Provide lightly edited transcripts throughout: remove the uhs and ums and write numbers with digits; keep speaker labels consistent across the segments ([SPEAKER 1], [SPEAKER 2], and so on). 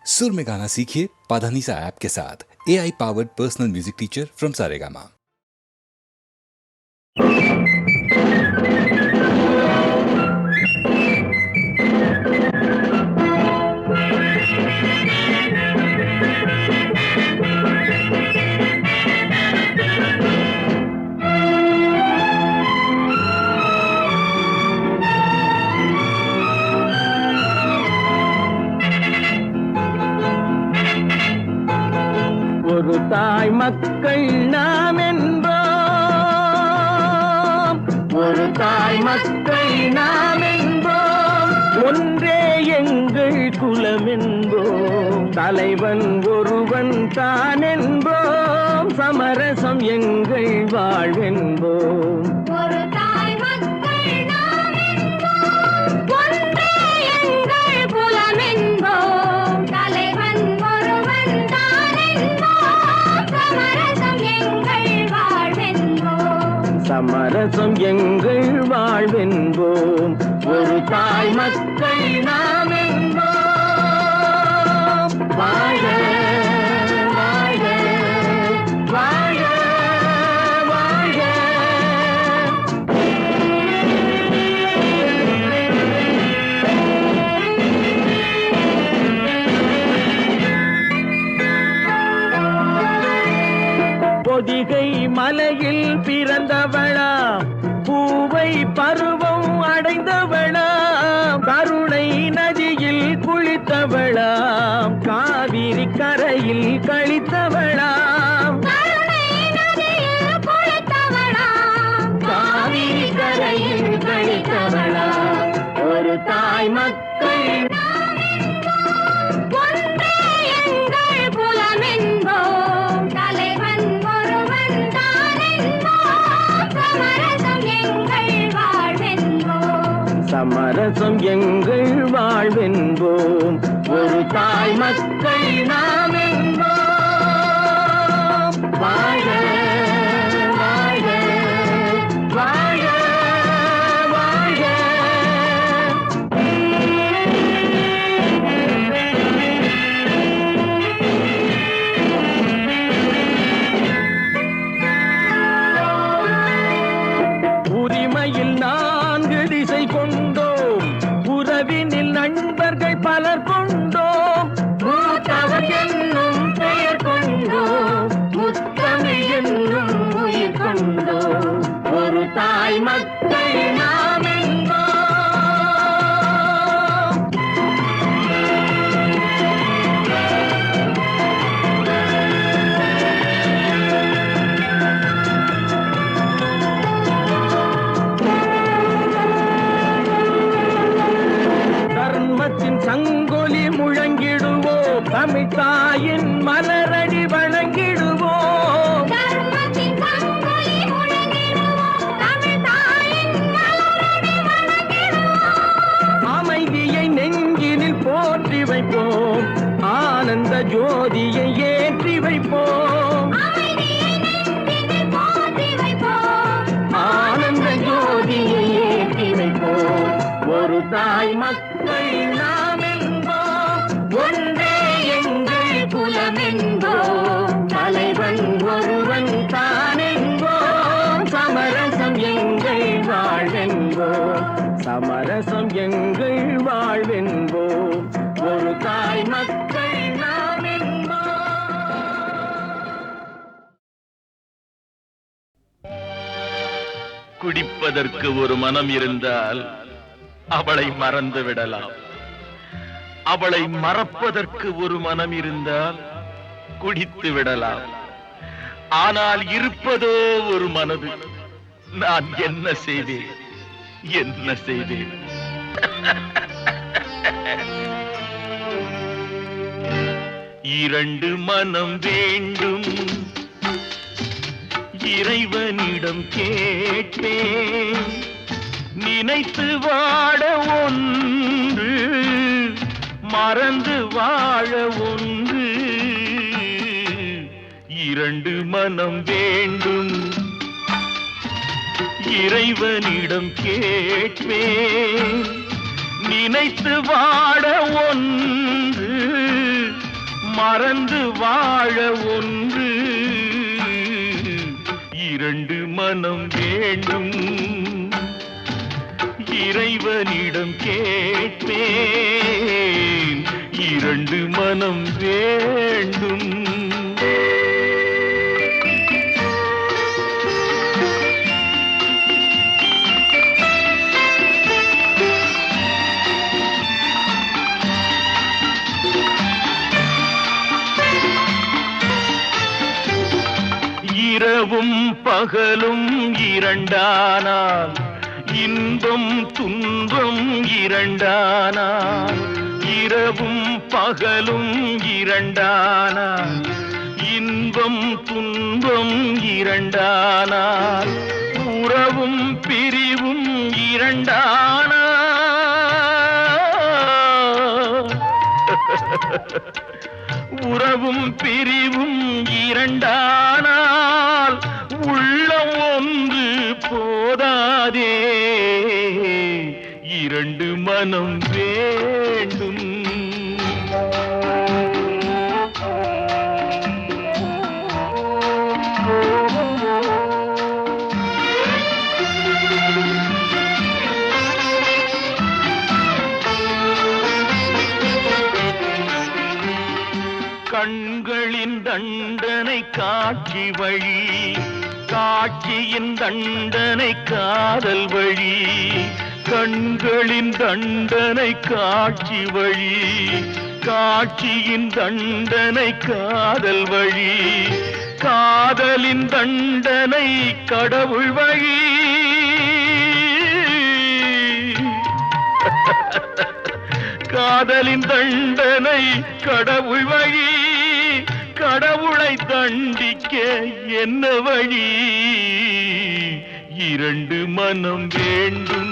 [SPEAKER 1] सुर में गाना सीखिए पाधानीसा ऐप के साथ। AI powered personal music teacher from Saregama.
[SPEAKER 2] ஒரு தாய் மக்கள் நாம் என்போம், ஒரு தாய் மக்கள் நாம் என்போம், ஒன்றே எங்கள் குலம் என்போம், தலைவன் ஒருவன் தான் என்போம், சமரசம் எங்கள் வாழ்வென்போம்.
[SPEAKER 3] ஒரு தாய் மக்கள் நாம் என்போம், ஒன்றே எங்கள் குலம் என்போம், தலைவன் ஒருவன் தான் என்போம், சமரசம் எங்கள் வாழ்வென்போம்.
[SPEAKER 2] சமரசம் எங்கள் வாழ்வென்போம். ஒரு தாய் மக்கள் நாம் என்போம். வாழ வாழ வாழ வாழ. பொதிகை மலையில் பிறந்தவளா, பூவை பருவம் அடைந்தவளா, கருணை நதியில் குளித்தவளா, காவிரி கரையில் கழித்தவளா,
[SPEAKER 3] கருணை நதியில் குளித்தவளாம்,
[SPEAKER 2] காவிரி கரையில் கழித்தவளா. ஒரு தாய் மக்கள்
[SPEAKER 3] நாம் என்போம், ஒன்றே எங்கள் குலம் என்போம், தலைவன் ஒருவன் தான் என்போம், சமரசம் எங்கள் வாழ்வென்போம்.
[SPEAKER 2] சமரசம் எங்கள் வாழ்வென்போம். ஒரு தாய் மக்கள் நாம் என்போம். வாழ வாழ வாழ வாழ. உரிமையில் 4 திசை கொண்டோம், உறவினில் நண்பர்கள் பலர் கொண்டோம், மூத்தவர் என்னும் பெயர் கொண்டோம், முத்தமிழ் என்னும் உயிர் கொண்டோம். ஒரு தாய் மக்கள் நாம் என்போம். தர்மத்தின் சங்கொலி முழங்கிடுவோம், தமிழ் தாயின் மலரடி வணங்கிடுவோம்.
[SPEAKER 3] தர்மத்தின் சங்கொலி முழங்கிடுவோம், தமிழ் தாயின் மலரடி வணங்கிடுவோம்.
[SPEAKER 2] அமைதியை நெஞ்சினில் போற்றி வைப்போம், ஆனந்த ஜோதியை ஏற்றி வைப்போம்,
[SPEAKER 3] அமைதியை நெஞ்சினில் போற்றி வைப்போம்,
[SPEAKER 2] ஆனந்த ஜோதியை ஏற்றி வைப்போம். ஒரு தாய் மக்கள் நாம் என்போம், ஒன்றே எங்கள் குலம் என்போம், தலைவன் ஒருவன் தான் என்போம், சமரசம் எங்கள் வாழ்வென்போம். சமரசம் எங்கள் வாழ்வென்போம். ஒரு தாய் மக்கள் நாம் என்போம்.
[SPEAKER 4] குடிப்பதற்கு ஒரு மனம் இருந்தால் அவளை மறந்து விடலாம், அவளை மறப்பதற்கு ஒரு மனம் இருந்தால் குடித்து விடலாம். ஆனால் இருப்பதோ ஒரு மனது. நான் என்ன செய்தேன், என்ன செய்தேன்? இரண்டு மனம் வேண்டும், இறைவனிடம் கேட்பேன், நினைத்து வாழ ஒன்று, மறந்து வாழ ஒன்று. இரண்டு மனம் வேண்டும், இறைவனிடம் கேட்பேன், நினைத்து வாழ ஒன்று, மறந்து வாழ ஒன்று இரண்டு மனம் வேண்டும் இறைவனிடம் கேட்பேன் இரண்டு மனம் வேண்டும் இரவும் பகலும் இரண்டானால் இன்பம் துன்பம் இரண்டானால் இரவும் பகலும் இரண்டானால் இன்பம் துன்பம் இரண்டானால் உறவும் பிரிவும் இரண்டானால் உறவும் பிரிவும் இரண்டானால் உள்ளம் ஒன்று போதாதே இரண்டு மனம் வேண்டும் கண்களின் தண்டனை காட்சி வழி காட்சியின் தண்டனை காதல் வழி கண்களின் தண்டனை காட்சி வழி காட்சியின் தண்டனை காதல் வழி காதலின் தண்டனை கடவுள் வழி காதலின் தண்டனை கடவுள் வழி கடவுளை தண்டிக்க என்ன வழி இரண்டு மனம் வேண்டும்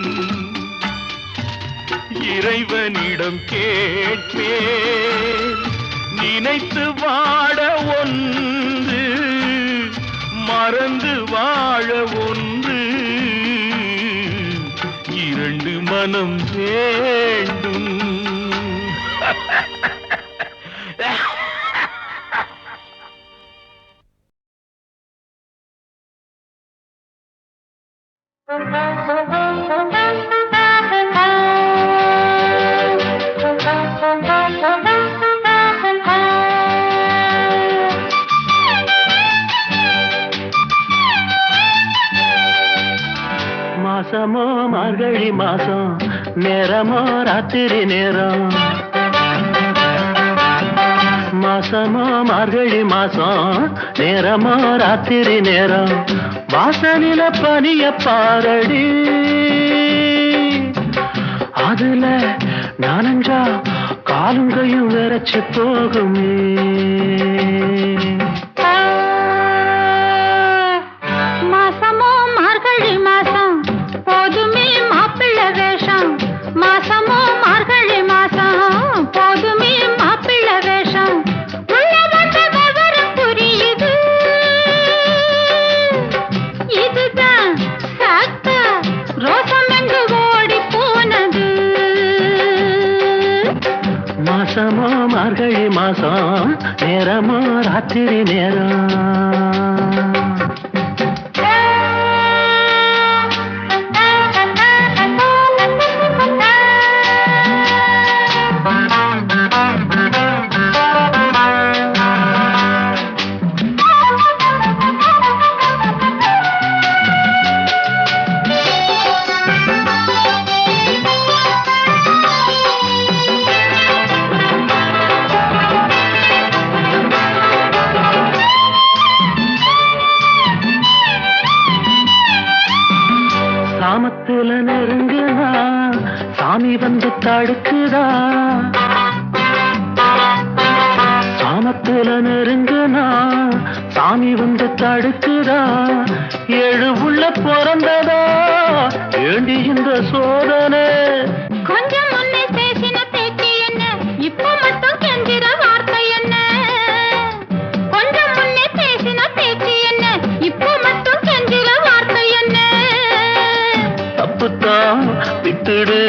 [SPEAKER 4] இறைவனிடம் கேட்பேன் நினைத்து வாழ ஒன்று மறந்து வாழ ஒன்று இரண்டு மனம் வேண்டும்
[SPEAKER 5] மாசமோ மார்கழி மாசம் நேரமோ ராத்திரி நேரம் மாசமோ மார்கழி மாசம் நேரமோ ராத்திரி நேரம் வாசலில பனிய பாரடி அதுல நானஞ்சா காலுங்கையும் விரைச்சு போகுமே
[SPEAKER 3] மாசமோ மார்கழி மாசம் போதுமே மாப்பிள்ளை வேஷம் மாசமோ மார்கழி மாசம் போதுமே மாப்பிள்ளை வேஷம் உள்ள வந்த விவரம் புரியுது இதுதான் சாத்தா ரோசம் எங்கு ஓடி போனது
[SPEAKER 5] மாசமோ மார்கழி மாசம் நேரமோ ராத்திரி நேரம் சாமத்துல நெருங்குதா சாமி வந்து தடுக்குதா சாமத்துல நெருங்குனா சாமி வந்து தடுக்குதா ஏழு உள்ள பிறந்ததா ஏண்டி இந்த சோதனை
[SPEAKER 3] கொஞ்சம் முன்னே பேசின பேச்சு என்ன இப்ப மட்டும் கெஞ்சிற வார்த்தை என்ன கொஞ்சம் முன்னே பேசின பேச்சு என்ன இப்ப மட்டும் கெஞ்சிற வார்த்தை என்ன
[SPEAKER 5] தப்புத்தான் விட்டுடு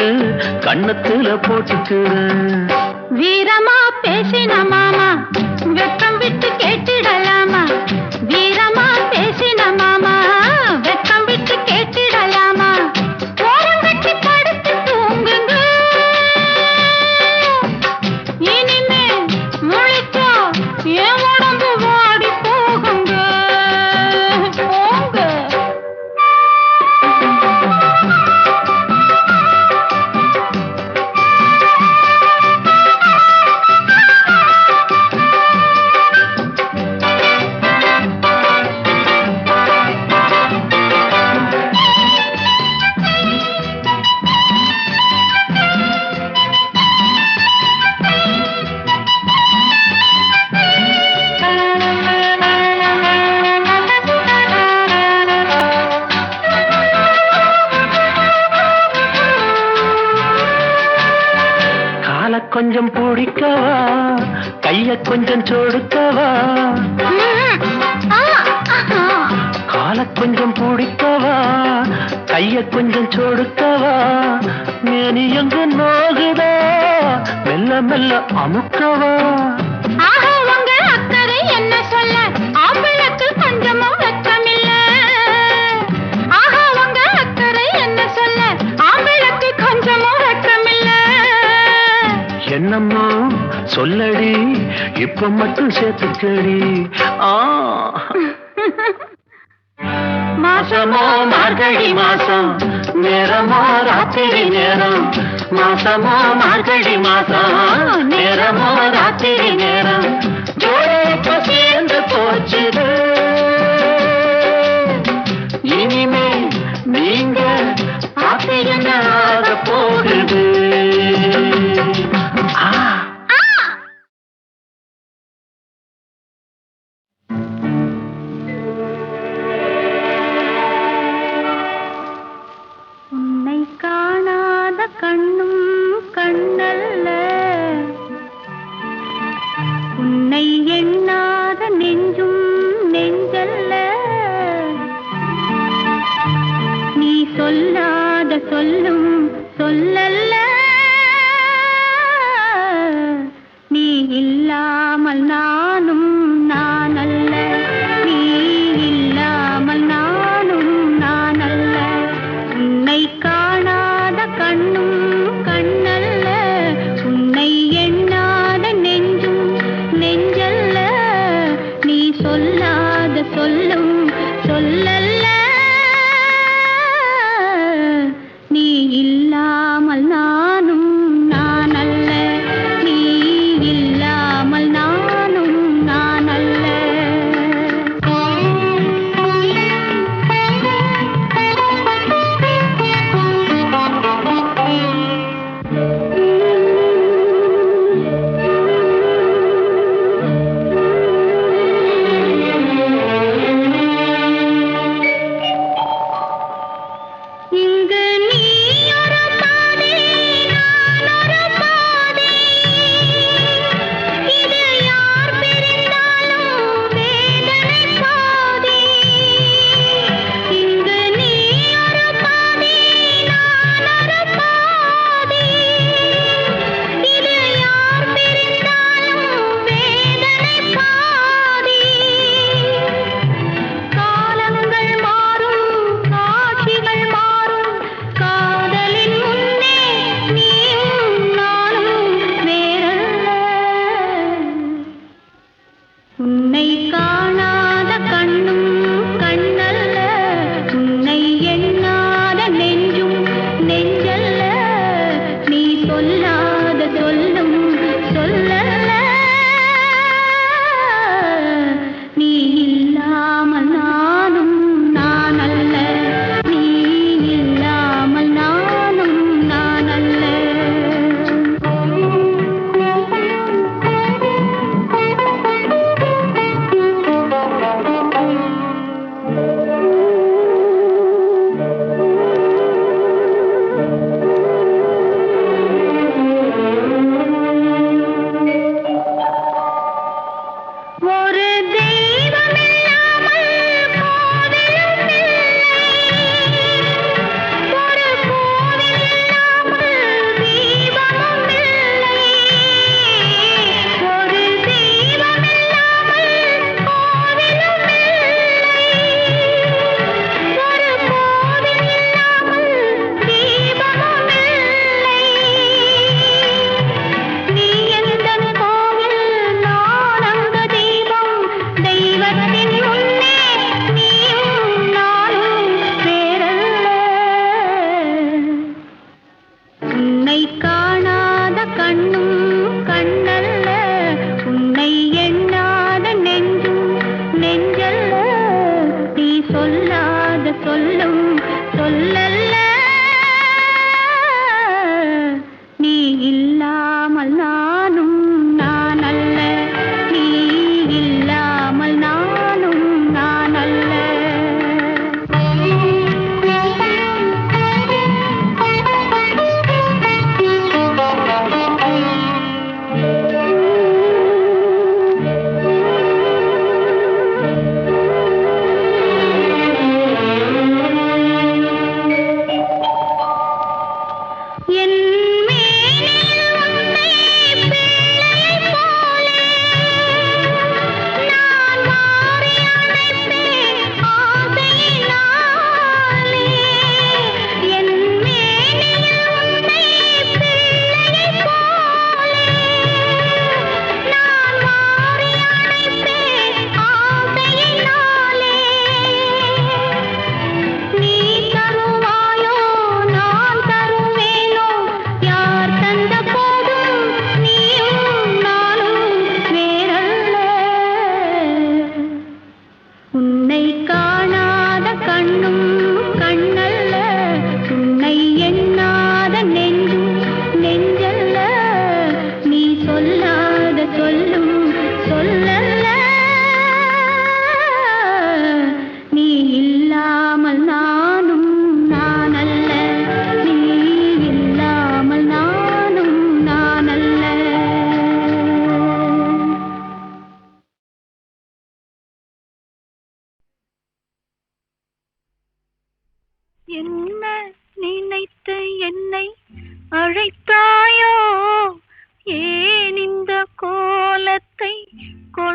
[SPEAKER 5] கண்ணத்துல போட்டுக்குடு
[SPEAKER 3] வீரமா பேசின மாமா
[SPEAKER 5] கைய கொஞ்சம் சொடுக்கவா கால கொஞ்சம் பிடிக்கவா கைய கொஞ்சம் சொடுக்கவா மேனி எங்க நோகுதா மெல்ல மெல்ல அமுக்கவா
[SPEAKER 3] என்ன சொல்ல ஆம்பளுக்கு கொஞ்சமும் வெட்கமில்ல உங்க அக்கறை என்ன சொல்ல ஆம்பளுக்கு கொஞ்சமும் வெட்கமில்ல
[SPEAKER 5] என்னம்மா சொல்லடி இப்ப மட்டும் சேர்த்துக்கடி மாசமோ மார்கழி மாசம் நேரமோ ராத்திரி நேரம் மாசமோ மார்கழி மாசம் நேரமோ ராத்திரி நேரம் ஜோடிக்கு சேர்ந்து போச்சுது இனிமே நீங்க ஆசையனாக போகுது
[SPEAKER 3] உன்னை காணாத கண்ணும் கண்ணல்ல உன்னை எண்ணாத நெஞ்சும் நெஞ்சல்ல நீ சொல்லாத சொல்லும் சொல்லல்ல நீ இல்லாமல் நானும் நானல்ல நீ இல்லாமல் நானும் நானல்ல உன்னை காணாத கண்ணும் கண்ணல்ல உன்னை எண்ணாத நெஞ்சும் நெஞ்சல்ல நீ சொல்லாத சொல்லும் சொல்லல்ல நீ இல்லாமல் நானும் நானல்ல நீ இல்லாமல் நானும்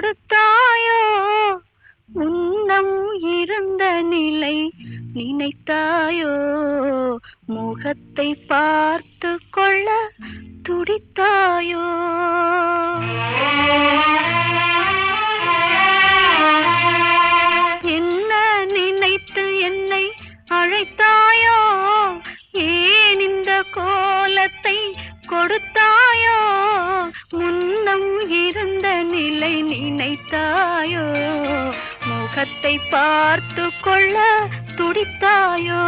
[SPEAKER 3] கொடுத்தாயோ முன்னம் இருந்த நிலை நினைத்தாயோ முகத்தை பார்த்து கொள்ள துடித்தாயோ என்ன நினைத்து என்னை அழைத்தாயோ ஏன் இந்த கோலத்தை கொடுத்தாயோ முன்னம் இருந்த நிலை நினைத்தாயோ முகத்தை பார்த்து கொள்ள துடித்தாயோ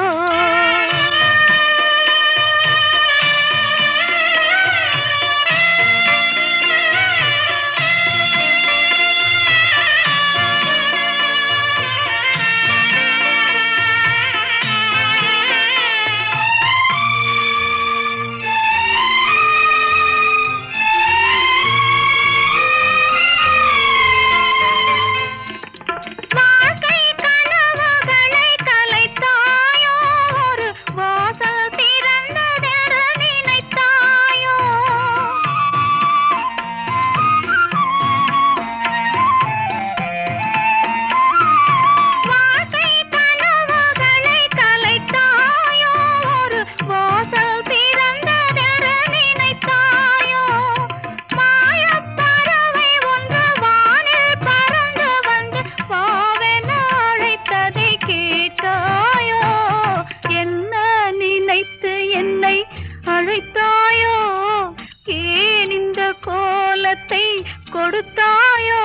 [SPEAKER 3] கொடுத்தாயோ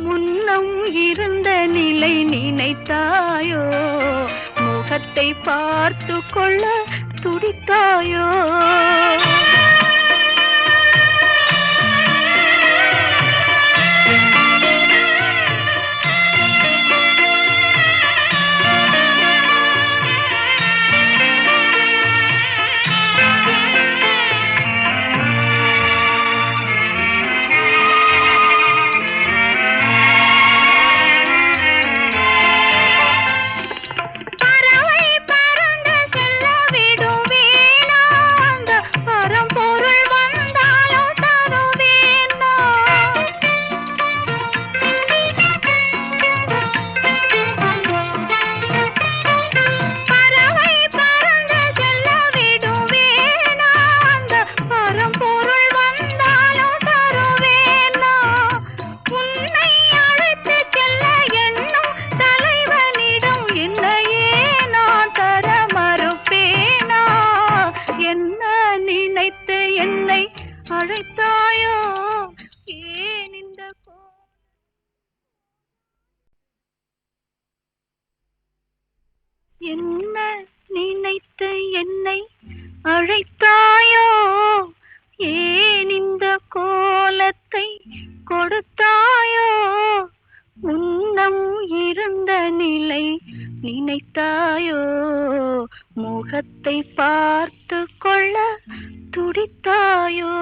[SPEAKER 3] முன்னம் இருந்த நிலை நினைத்தாயோ முகத்தை பார்த்து கொள்ள துடித்தாயோ என்ன நினைத்து என்னை அழைத்தாயோ ஏன் இந்த கோலத்தை கொடுத்தாயோ முன்னம் இருந்த நிலை நினைத்தாயோ முகத்தை பார்த்து கொள்ள துடித்தாயோ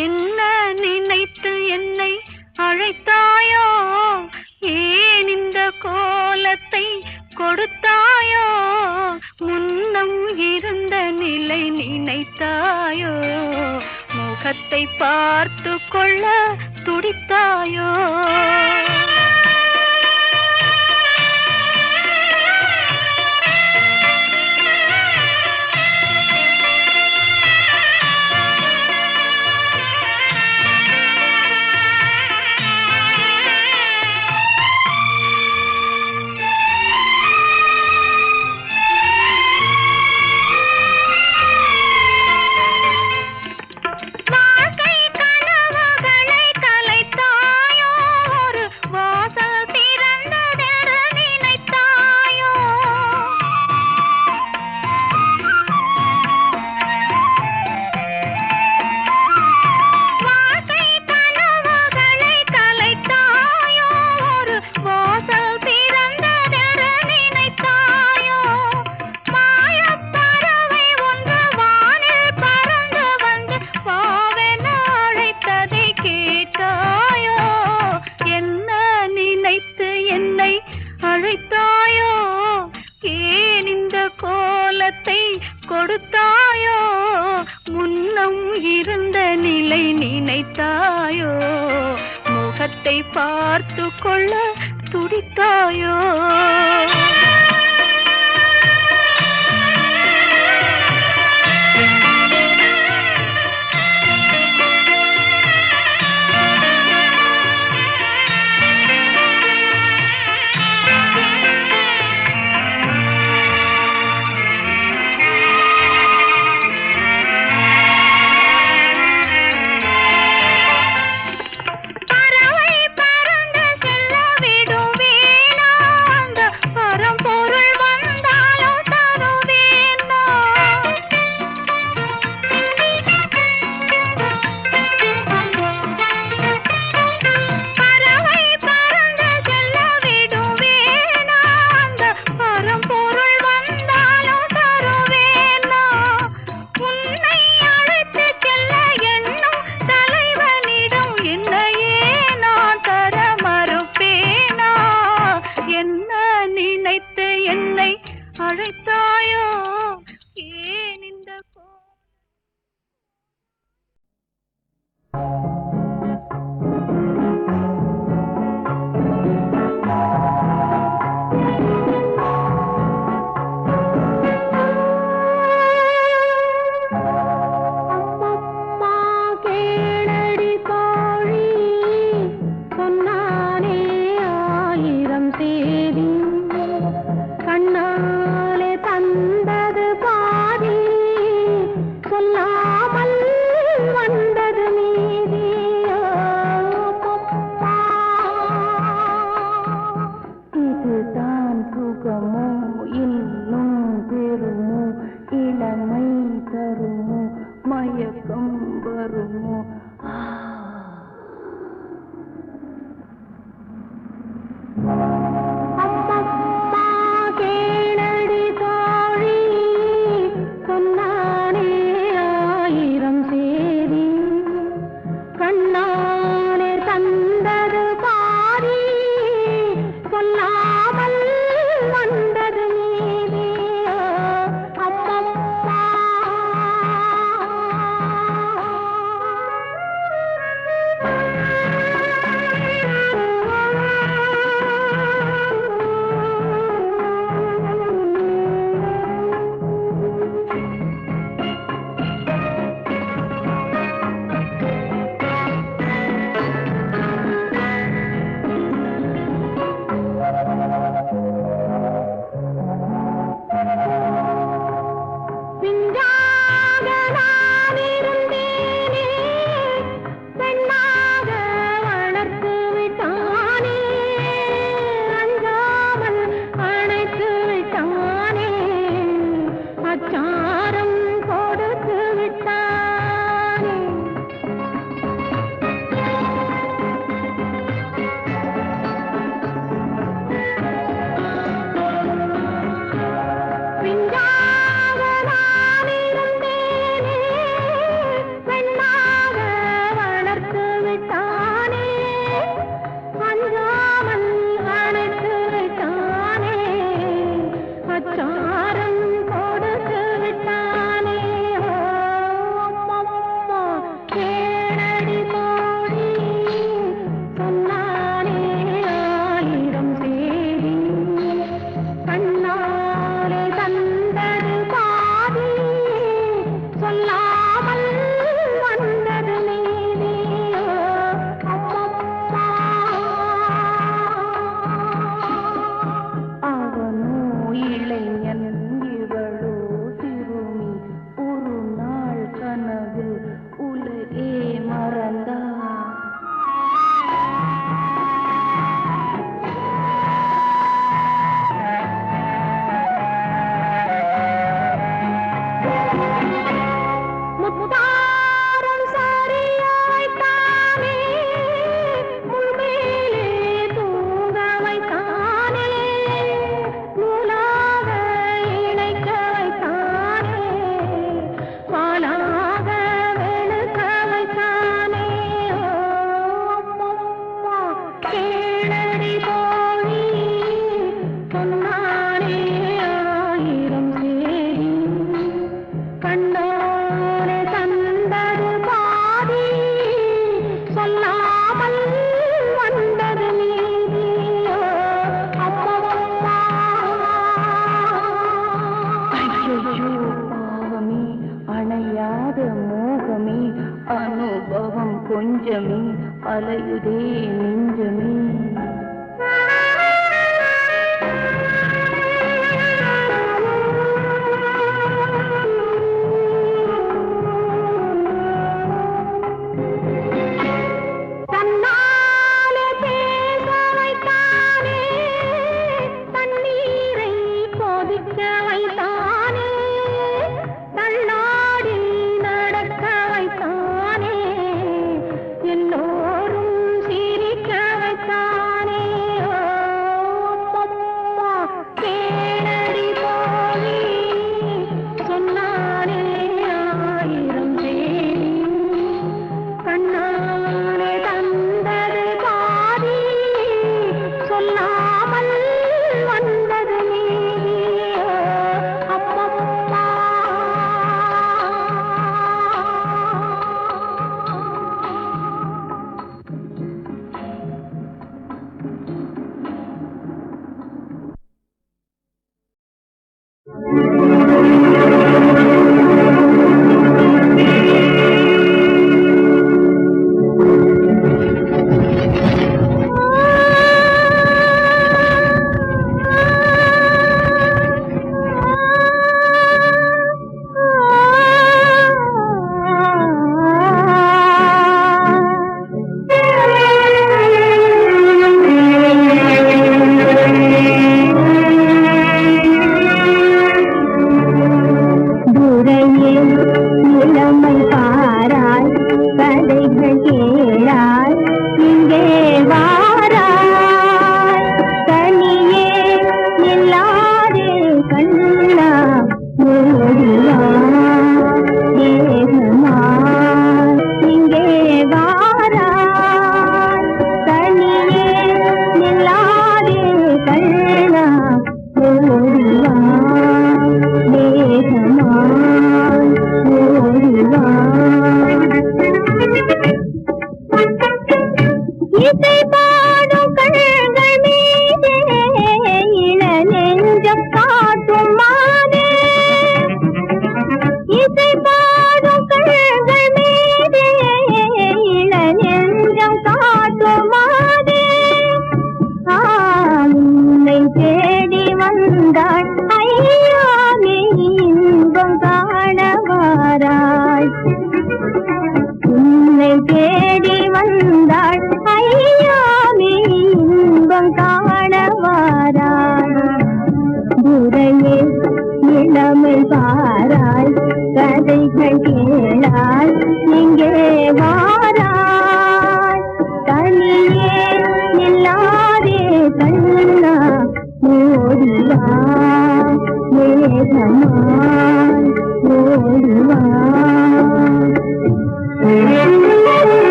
[SPEAKER 3] என்ன நினைத்து என்னை அழைத்தாயோ ஏன் இந்த கோலத்தை கொடுத்தாயோ முன்னம் இருந்த நிலை நினைத்தாயோ முகத்தை பார்த்து கொள்ள துடித்தாயோ கொடுத்தாயோ முன்னம் இருந்த நிலை நினைத்தாயோ முகத்தை பார்த்து கொள்ள துடித்தாயோ பறவை பறந்து செல்ல விடுவேனா அந்த பரம்
[SPEAKER 2] கொஞ்சமே அலையுதே நெஞ்சமே.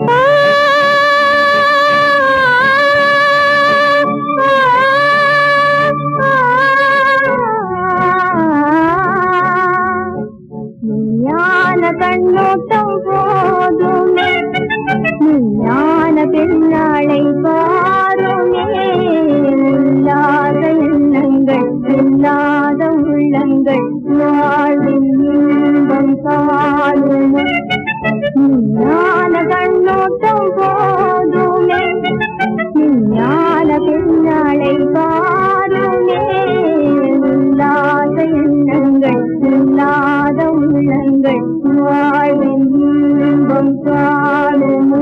[SPEAKER 3] Oh கண்ணோட்டம் போதுமே ஞான பெண்ணாளை பாருமே இல்லாத எண்ணங்கள் இல்லாத உள்ளங்கள் வாழ்வின் இன்பம் காணுமே ஞான கண்ணோட்டம் போதுமே ஞான பெண்ணாளை பாருமே இல்லாத எண்ணங்கள் இல்லாத உள்ளங்கள் வாழ்வின் இன்பம் காணுமே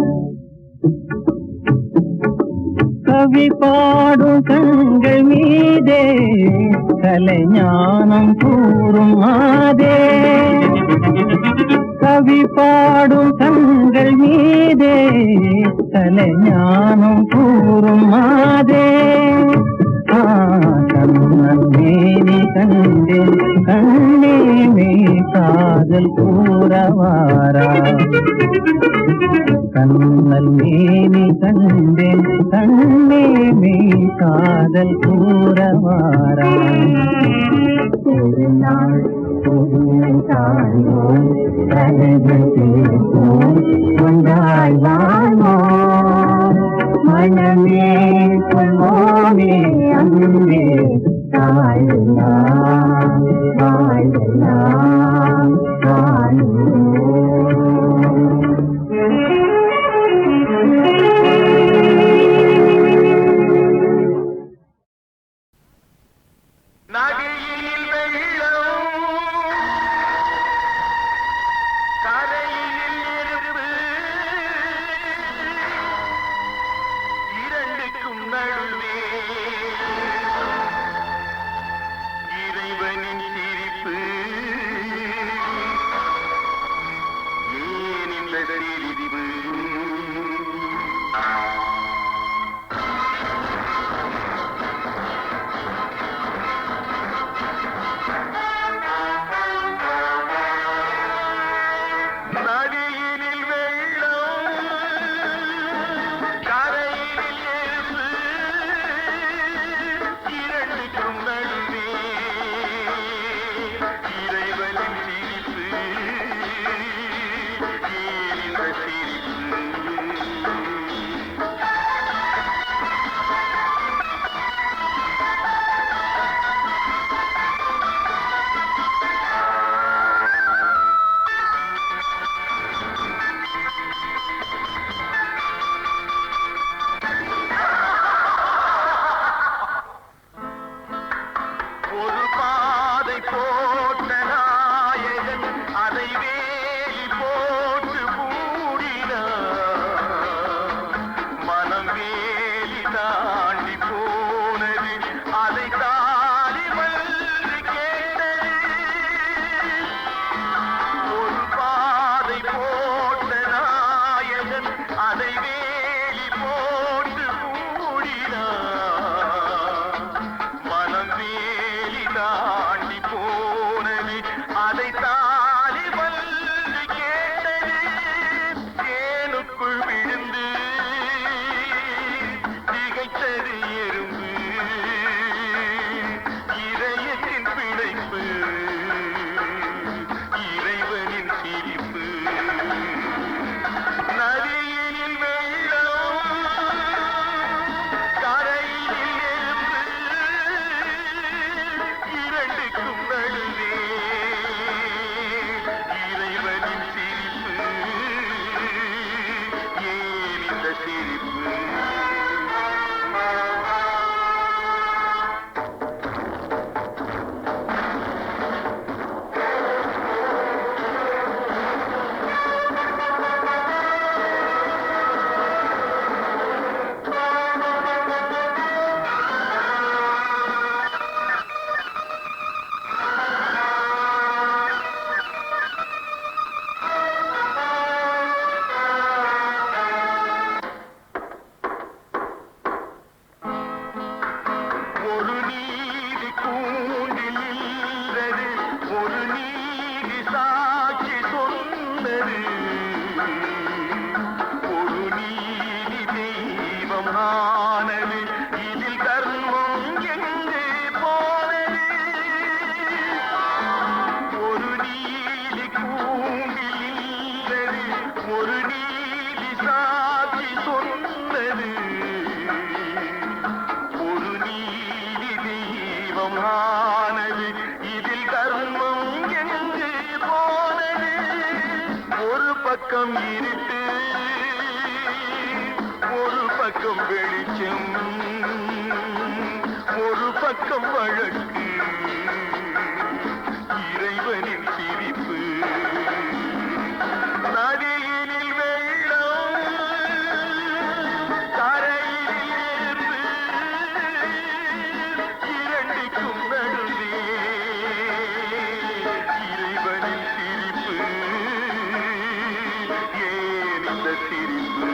[SPEAKER 5] கவி பாடும் கண்கள் மீதே கலைஞானம் கூறும் மாதே கவி பாடும் கண்கள் மீதே கலைஞானம் கூறும் மாதே கண்ணன் மேனி கண்டேன் கண்ணே மே காதல் கூறவாரா கண்ணல் மேனி கண்டேன் கண்ணே மே காதல் கூறவாரா திருநாள் தாழ்வோம் கலைகள் தீர்ப்போம் கொண்டாய் வாழ்வோம் மனமே கொள்வோமே அன்பே தாழ்லாம் வாழலாம்
[SPEAKER 4] நகையில் வெள்ளம் கரையில் நெருப்பு இரண்டுக்கும் நடுவே இறைவனின் சிரிப்பு ஏன் இந்த சிரிப்பு நதியினில் வெள்ளம் கரையினில் நெருப்பு இரண்டுக்கும் நடுவே இறைவனின் சிரிப்பு ஏன் இந்த பக்கம் இருட்டு ஒரு பக்கம் வெளிச்சம் ஒரு பக்கம் வழக்கு இறைவனின் சிரிப்பு நதியினில் வெள்ளம் கரையில் இரண்டுக்கும் நடுவே இறைவனின் சிரிப்பு ஏன் இந்த சிரிப்பு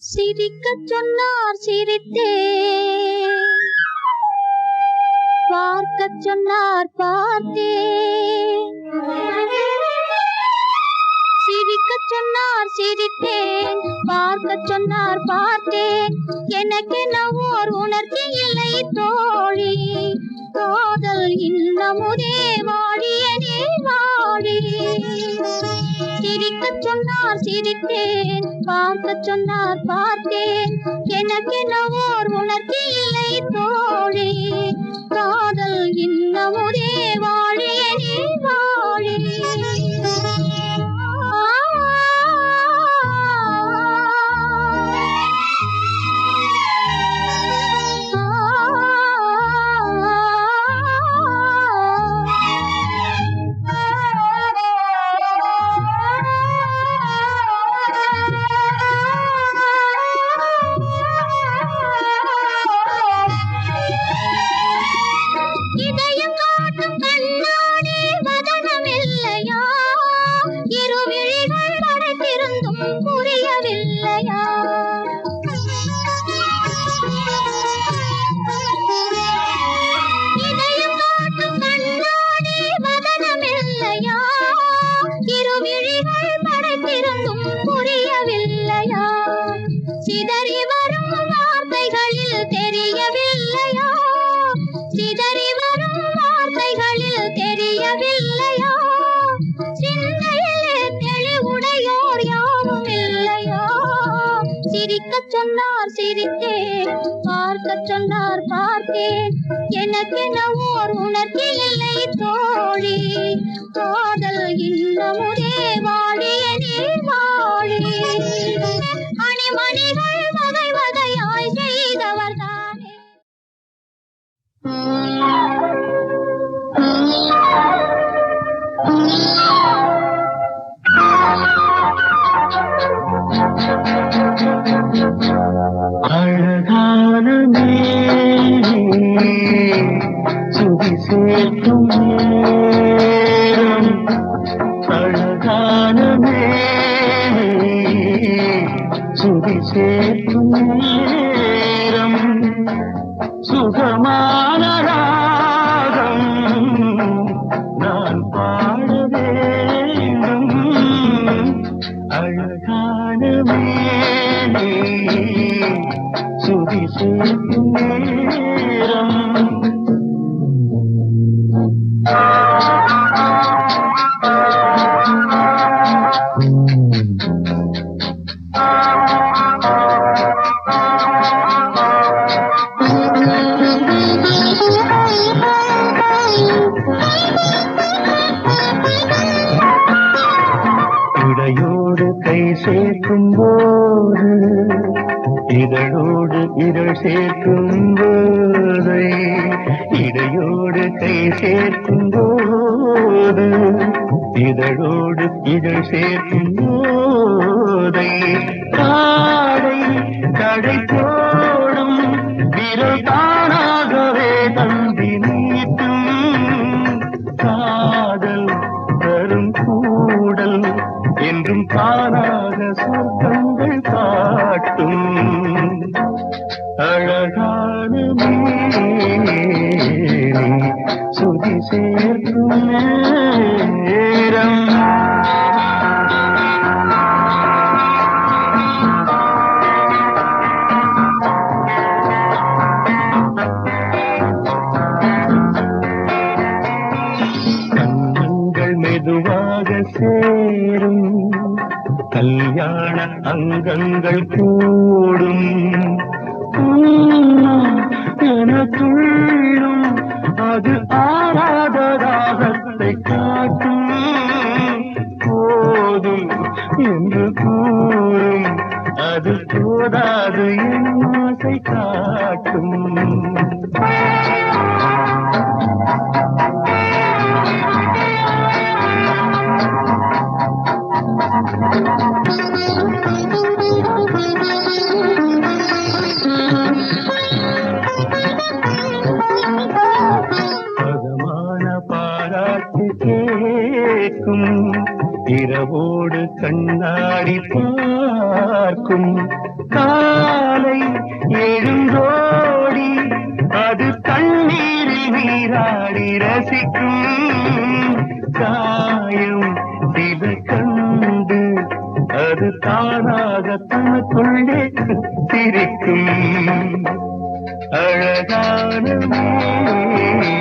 [SPEAKER 3] சிரிக்கச் சொன்னார் சிரித்தே, பார்க்கச் சொன்னார் பார்த்தே. சிரிக்கச் சொன்னார் சிரித்தேன், பார்க்கச் சொன்னார் பார்த்தேன். எனக்கென ஓர் உணர்ச்சி இல்லை தோழி, காதல் இன்னமுதே வாழியனே வாழி. சிரிக்கச் சொன்னார் சிரித்தேன், பார்க்கச் சொன்னார் பார்த்தேன். எனக்கென ஓர் உணர்ச்சி இல்லை தோழி, காதல் இன்னமுதே வாழியனே வாழி. சிதறி வரும் வார்த்தைகளில் தெரியவில்லையா, சிதறி வரும் வார்த்தைகளில் தெரியவில்லையா, சிந்தையிலே தெளிவுடையோர் யாரும் இல்லையா. சிரிக்கச் சொன்னார் சிரித்தேன், பார்க்கச் சொன்னார் பார்த்தேன். எனக்கென ஓர் உணர்ச்சி இல்லை தோழி, காதல் இன்னமுதே வாழியனே வாழி. அணிமணிகள் வகை வகையாய் செய்தவர் தானே.
[SPEAKER 5] அழகான சுதி சேர்க்கும் நேரம், அழகான சுதி சேர்க்கும் நேரம், சுகமான ராகம் நான் பாட வேண்டும். அழகான சுதி சேர்க்கும் நேரம். இடையோடு கை சேர்க்கும் போது, இதழோடு இதழ் சேர்க்கும் போது, இடையோடு கை சேர்க்கும் போது, இதழோடு இதழ் சேர்க்கும் போதை, காடை கடை போடும் விரல் தானாகவே தந்தி நீட்டும். காதல் தரும் கூடல் என்றும் காணாத சொர்க்கங்கள் காட்டும். அழகான சுதி சேர்க்கும் நேரம். அங்கங்கள் கூடும் என துள்ளும் அது ஆறாத ராகத்தை காட்டும் போதும் என்று கூறும் அது போதாது என் ஆசை காட்டும் பதமான பாராட்டு கேட்கும் இரவோடு கண்ணாடி பார்க்கும் காலை எழுந்தோடி அது தண்ணீரில் நீராடி ரசிக்கும் காயம் சில கண்டு அது தானாக தனக்குள்ளே சிரிக்கும் அழகான மேனி